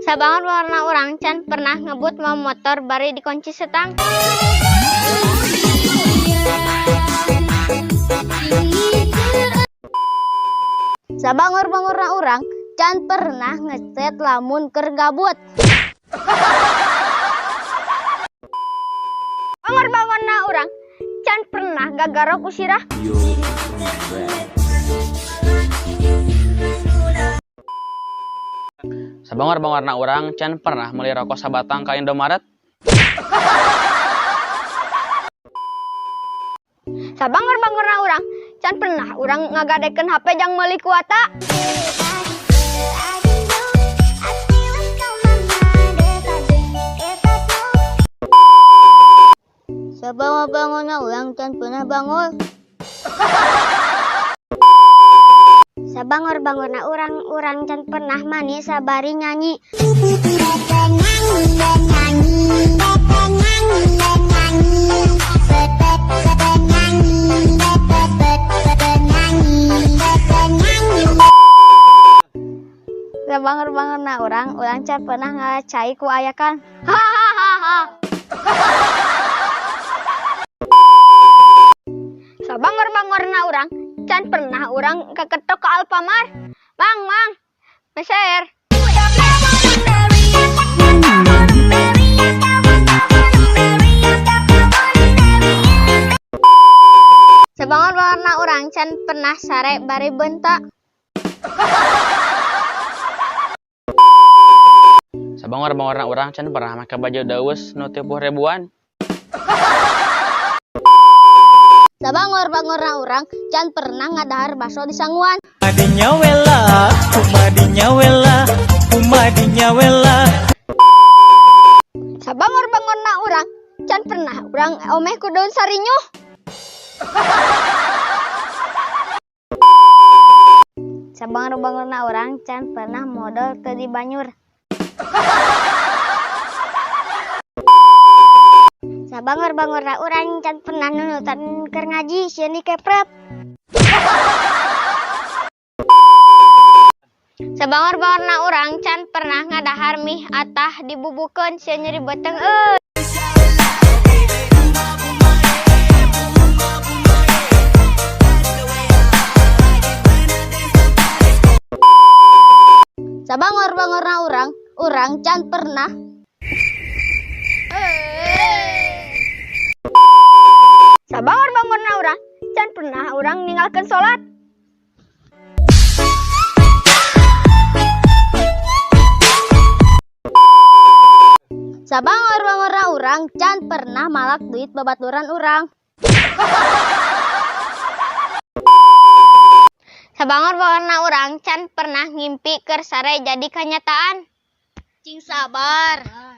Sabangun warna urang can pernah ngebut mau motor bari dikunci setang. Sabangur-bangurna urang can pernah ngeset lamun keur gabut. Bangun-bangunna urang can pernah gagarok usirah. Sabangar-bangarna urang can pernah meuli rokok sabatang ka Indomaret. Sabangar-bangarna urang can pernah urang ngagadekeun HP jang meuli kuota. Sabangar-bangarna urang can pernah bangun. Sabangar-bangarna urang can pernah mani sabari nyanyi. Sabangar-bangarna urang can pernah ngacai ku ayakan. Hahaha. Sabangar-bangarna urang can pernah urang keketok ke Alfamart. Mang, meser. Sabangar-bangarna urang can pernah sare bari beunta. Sabangar-bangarna urang can pernah make baju daus nu 30 ribuan. Sabangar-bangarna urang can pernah ngadahar baso di sanguan. Umadinya wela. Sabangar-bangarna urang can pernah urang omeh ku daun sarinyuh. Sabangar-bangarna urang can pernah modal teu di banyur. Sabangar-bangarna urang can pernah nunutan keur ngaji sieun dikeprep. Sabangar-bangarna urang can pernah ngadahar mih atah dibubukeun sieun nyeri beteng euy. Sabangar-bangarna urang can pernah Sabangar-bangarna urang can pernah urang ninggalkeun salat. Sabangar-bangarna urang can pernah malak duit babaturan urang. Sabangar-bangarna urang can pernah ngimpi keur sare jadi kenyataan. Cing sabar.